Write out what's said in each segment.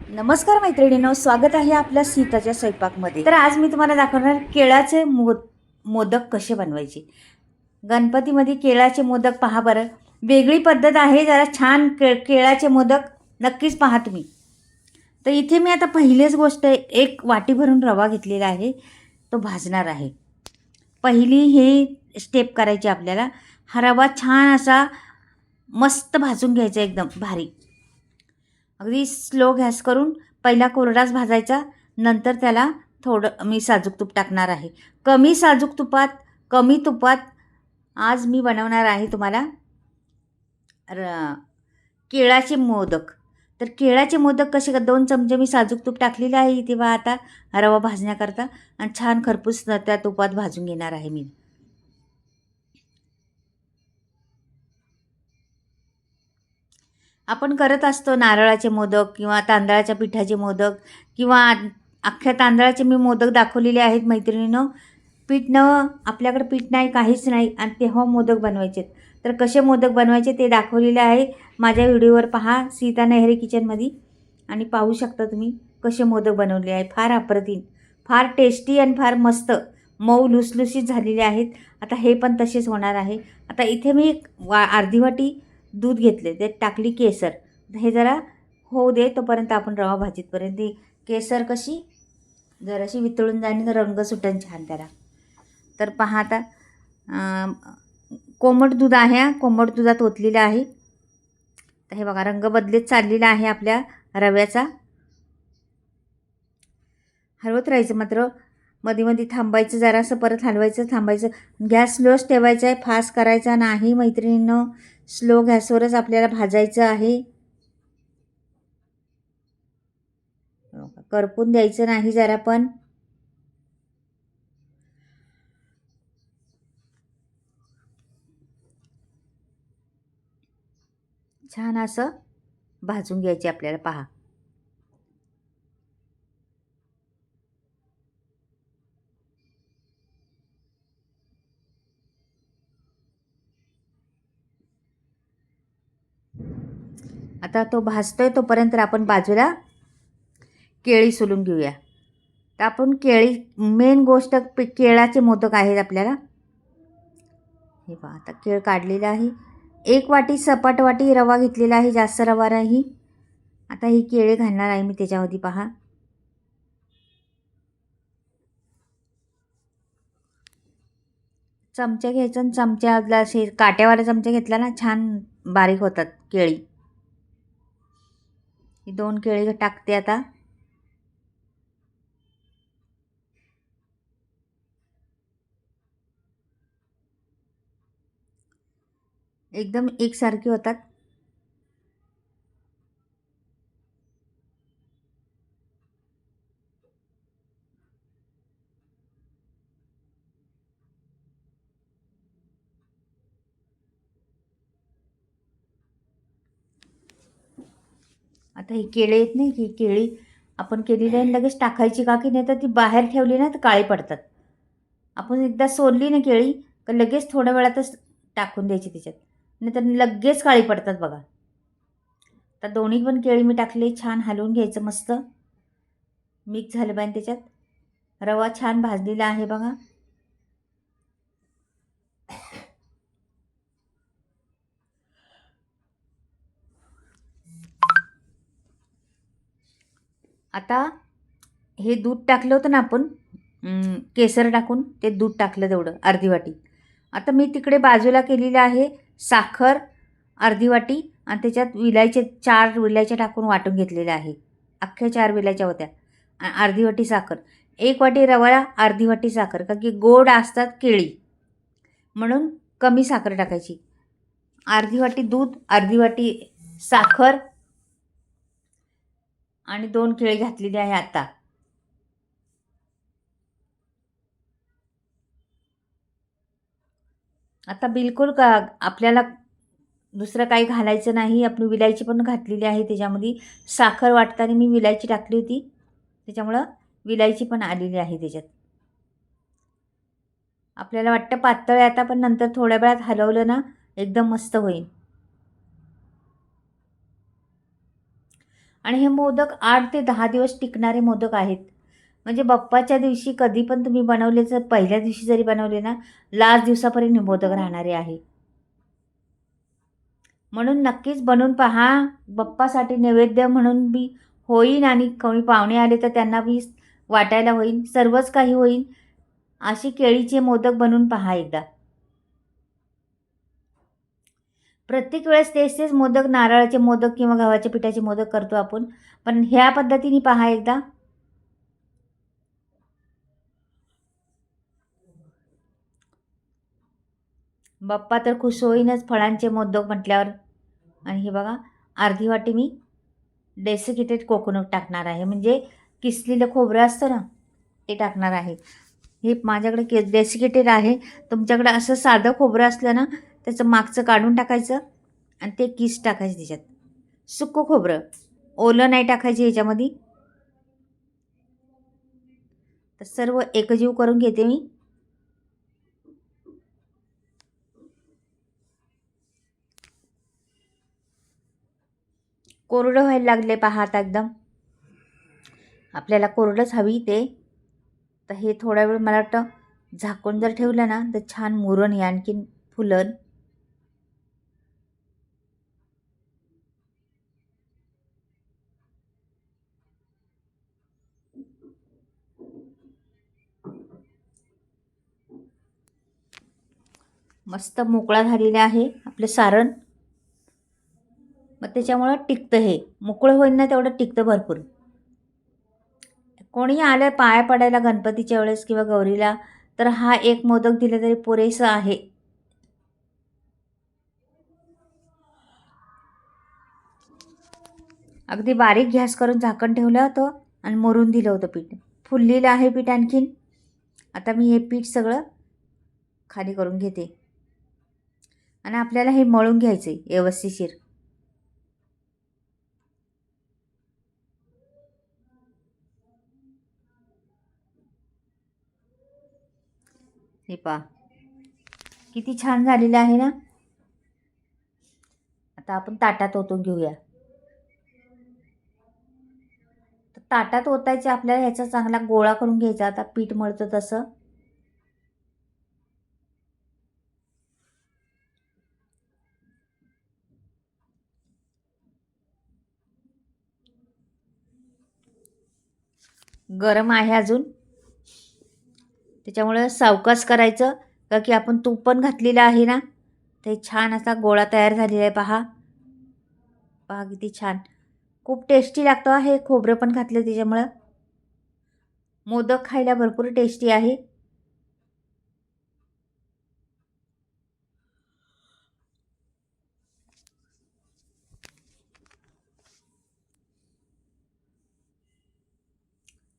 नमस्कार मैत्रिणींनो, स्वागत आहे आपल्या सीताच्या स्वयंपाकमध्ये. तर आज मी तुम्हाला दाखवणार केळाचे मोदक कसे बनवायचे. गणपतीमध्ये केळाचे मोदक पहा बरं, वेगळी पद्धत आहे. जरा छान केळाचे मोदक नक्कीच पहा तुम्ही. तर इथे मी आता पहिलीच गोष्ट एक वाटी भरून रवा घेतलेला आहे, तो भाजणार आहे. पहिली ही स्टेप करायची आपल्याला. हा रवा छान असा मस्त भाजून घ्यायचा, एकदम भारी. अगदी स्लो गॅस करून पहिला कोरडाच भाजायचा, नंतर त्याला थोडं मी साजूक तूप टाकणार आहे. कमी साजूक तुपात, कमी तुपात आज मी बनवणार आहे तुम्हाला केळाचे मोदक. तर केळाचे मोदक कसे 2 चमचे मी साजूक तूप टाकलेले आहे तेव्हा आता रवा भाजण्याकरता, आणि छान खरपूस त्या तुपात भाजून घेणार आहे मी. आपण करत असतो नारळाचे मोदक किंवा तांदळाच्या पिठाचे मोदक किंवा अख्ख्या तांदळाचे मी मोदक दाखवलेले आहेत मैत्रिणींनो. आपल्याकडे पीठ नाही, काहीच नाही, आणि तेव्हा मोदक बनवायचे. तर कसे मोदक बनवायचे ते दाखवलेले आहे माझ्या व्हिडिओवर पहा, सीता नेहरे किचनमध्ये, आणि पाहू शकता तुम्ही कसे मोदक बनवले आहे. फार अप्रतिम, फार टेस्टी आणि फार मस्त मऊ लुसलुसीत झालेले आहेत. आता हे पण तसेच होणार आहे. आता इथे मी अर्धी वाटी दूध घेतले, ते टाकली केसर. हे जरा होऊ दे तोपर्यंत आपण रवा भाजीतपर्यंत ती केसर कशी जराशी वितळून जाणे, रंग सुटन छान त्याला. तर पहा आता कोमट दूध आहे, कोमट दुधात ओतलेलं आहे. तर हे बघा रंग बदलत चाललेला आहे आपल्या रव्याचा. हलवत राहायचं, मात्र मध्ये मध्ये थांबायचं, जरासं परत हलवायचं, थांबायचं. गॅस स्लोच ठेवायचा आहे, फास्ट करायचा नाही मैत्रिणींनो. स्लो गॅसवरच आपल्याला भाजायचं आहे. करपून द्यायचं नाही जरा पण. छान असं भाजून घ्यायचे आपल्याला पहा. आता तो भाजतोय तोपर्यंत आपण बाजूला केळी सोलून घेऊया. तर आपण मेन गोष्ट केळाचे मोदक आहेत आपल्याला. हे पहा आता केळ काढलेला आहे. 1 वाटी सपाट वाटी रवा घेतलेला आहे, जास्त रवा नाही. आता ही केळे घालणार आहे मी त्याच्यामध्ये पहा. चमचा घ्यायचा, आणि चमच्याला असे काट्यावाला चमचा घेतला ना, छान बारीक होतात केळी. ही 2 केळी टाकते आता. एकदम एकसारखे होतात. आता ही केळी आहेत नाही, ही केळी आपण केलेली आहे लगेच टाकायची का, की नाही तर ती बाहेर ठेवली ना तर काळी पडतात. आपण एकदा सोलली ना केळी तर लगेच थोड्या वेळातच टाकून द्यायची त्याच्यात, नाही तर लगेच काळी पडतात बघा. तर दोन्ही पण केळी मी टाकले, छान हलवून घ्यायचं, मस्त मिक्स झालं पाहिजे त्याच्यात. रवा छान भाजलेला आहे बघा. आता हे दूध टाकलं होतं ना आपण, केसर टाकून ते दूध टाकलं तेवढं अर्धी वाटी. आता मी तिकडे बाजूला केलेलं आहे साखर अर्धी वाटी, आणि त्याच्यात विलायचे 4 विलायच्या टाकून वाटून घेतलेल्या आहे. अख्ख्या 4 विलायच्या होत्या. अर्धी वाटी साखर, 1 वाटी रवा, अर्धी वाटी साखर, का की गोड असतात केळी म्हणून कमी साखर टाकायची. अर्धी वाटी दूध, अर्धी वाटी साखर, आणि 2 केळी घातलेली आहे आता. आता बिलकुल का आपल्याला दुसरं काही घालायचं नाही. आपली विलायची पण घातलेली आहे त्याच्यामध्ये. साखर वाटताना मी विलायची टाकली होती, त्याच्यामुळं विलायची पण आलेली आहे त्याच्यात. आपल्याला वाटतं पातळ आहे आता, पण नंतर थोड्या वेळात हलवलं ना एकदम मस्त होईल. आणि हे मोदक 8 ते 10 दिवस टिकणारे मोदक आहेत. म्हणजे बाप्पाच्या दिवशी कधी पण तुम्ही बनवले, तर पहिल्या दिवशी जरी बनवले ना, लास्ट दिवसापर्यंत हे मोदक राहणारे आहे. म्हणून नक्कीच बनवून पहा. बाप्पासाठी नैवेद्य म्हणून बी होईन आणि कोणी पाहुणे आले तर त्यांना बी वाटायला होईल. सर्वच काही होईल. अशी केळीचे मोदक बनवून पहा एकदा. प्रत्येक वेळेस तेच मोदक, नारळाचे मोदक किंवा गव्हाच्या पिठाचे मोदक करतो आपण. पण ह्या पद्धतीने पहा एकदा. बाप्पा तर खुश होईनच फळांचे मोदक म्हटल्यावर. आणि हे बघा, अर्धी वाटी मी डेसिकेटेड कोकोनट टाकणार आहे. म्हणजे किसलेलं खोबरं असतं ना, ते टाकणार आहे. हे माझ्याकडे डेसिकेटेड आहे. तुमच्याकडे असं साधं खोबरं असलं ना, त्याचं मागचं काढून टाकायचं आणि ते किस टाकायचं त्याच्यात. सुकं खोबरं, ओलं नाही टाकायचे ह्याच्यामध्ये. तर सर्व एकजीव करून घेते मी. कोरडं व्हायला लागले पहा आता एकदम. आपल्याला कोरडंच हवी ते. तर हे थोडा वेळ मला वाटतं झाकून जर ठेवलं ना, तर छान मुरण हे आणखीन फुलन. मस्त मोकळा झालेला आहे आपलं सारण. मग त्याच्यामुळं टिकतं, हे मोकळं होईल ना तेवढं टिकतं भरपूर. कोणी आलं पाया पडायला गणपतीच्या वेळेस किंवा गौरीला, तर हा एक मोदक दिला तरी पुरेसं आहे. अगदी बारीक गॅस करून झाकण ठेवलं होतं आणि मुरून दिलं होतं पीठ. फुललेलं आहे पीठ आणखीन. आता मी हे पीठ सगळं खाली करून घेते आणि आपल्याला हे मळून घ्यायचं आहे व्यवस्थिशीर. हे पहा किती छान झालेलं आहे ना. आता आपण ताटात ओतून घेऊया. तर ताटात ओतायचे आपल्याला, ह्याचा चांगला गोळा करून घ्यायचा. आता पीठ मळतं तसं. गरम आहे अजून, त्याच्यामुळं सावकाश करायचं. का की आपण तूप पण घातलेलं आहे ना, ते छान असा गोळा तयार झालेला आहे पहा. पहा किती छान, खूप टेस्टी लागतो आहे. खोबरं पण घातलं त्याच्यामुळं मोदक खायला भरपूर टेस्टी आहे.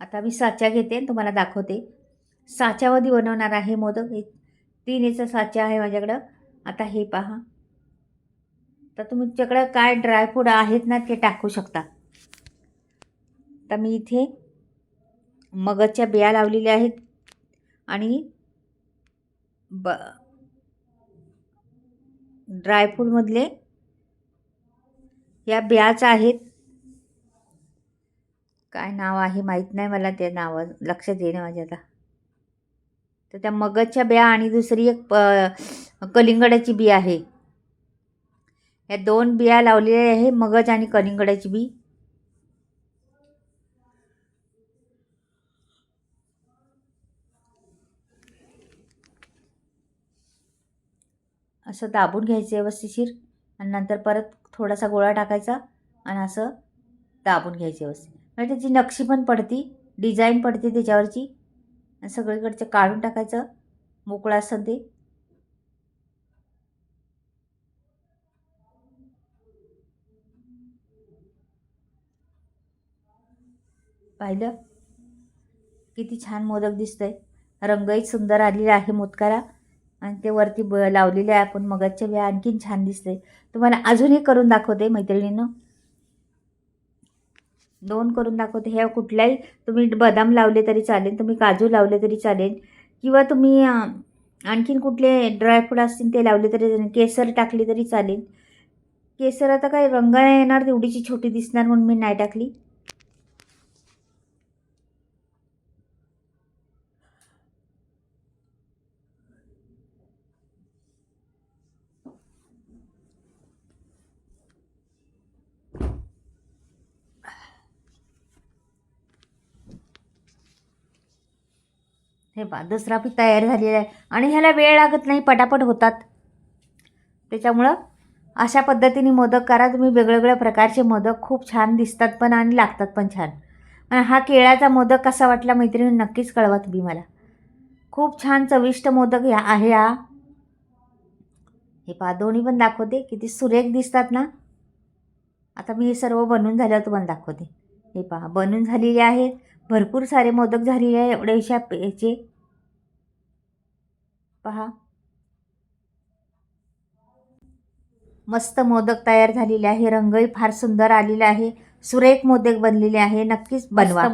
आता मी साचा घेते, तुम्हाला दाखवते. साच्यामध्ये बनवणार आहे मोदक. 3 इंच साचा आहे माझ्याकडं. आता हे पहा. तर तुमच्याकडं काय ड्रायफ्रूट आहेत ना, ते टाकू शकता. तर मी इथे मगजच्या बिया लावलेल्या आहेत आणि ड्रायफ्रूटमधले या बियाच आहेत. काय नाव आहे माहीत नाही मला, ते नाव लक्षात येणं माझ्या आता. तर त्या मगजच्या बिया आणि दुसरी एक कलिंगडाची बी आहे. या 2 बिया लावलेल्या आहे, मगज आणि कलिंगडाची बी. असं दाबून घ्यायचं व्यवस्थिशीर आणि नंतर परत थोडासा गोळा टाकायचा आणि असं दाबून घ्यायचं व्यवस्थित. म्हणजे त्याची नक्षी पण पडती, डिझाईन पडते त्याच्यावरची. आणि सगळीकडचं काढून टाकायचं, मोकळं असतं ते. पाहिलं किती छान मोदक दिसतंय. रंगही सुंदर आलेला आहे मोदकाला आणि ते वरती लावलेले आहे आपण मगजच्या बिया, आणखीन छान दिसतंय. तुम्हाला अजूनही करून दाखवते मैत्रिणींनो. 2 करून दाखवते. ह्या कुठल्याही तुम्ही बदाम लावले तरी चालेल, तुम्ही काजू लावले तरी चालेल, किंवा तुम्ही आणखीन कुठले ड्रायफ्रूट असतील ते लावले तरी चालेल, केसर टाकले तरी चालेल. केसर आता काही रंग नाही येणार, तेवढीची छोटी दिसणार म्हणून मी नाही टाकली. हे पहा दुसरा पीठ तयार झालेला आहे आणि ह्याला वेळ लागत नाही, पटापट होतात. त्याच्यामुळं अशा पद्धतीने मोदक करा तुम्ही. वेगवेगळ्या प्रकारचे मोदक खूप छान दिसतात पण आणि लागतात पण छान. आणि हा केळ्याचा मोदक कसा वाटला मैत्रिणी नक्कीच कळवा तुम्ही मला. खूप छान चविष्ट मोदक आहे हा. हे पहा दोन्ही पण दाखवते, किती सुरेख दिसतात ना. आता मी हे सर्व बनवून झाल्यावर तुम्हाला दाखवते. हे पहा बनून झालेले आहेत, भरपूर सारे मोदक झालेले आहे एवढ्याशा याचे. पहा मस्त मोदक तयार झालेले आहे, रंगही फार सुंदर आलेला आहे, सुरेख मोदक बनलेले आहे. नक्कीच बनवा.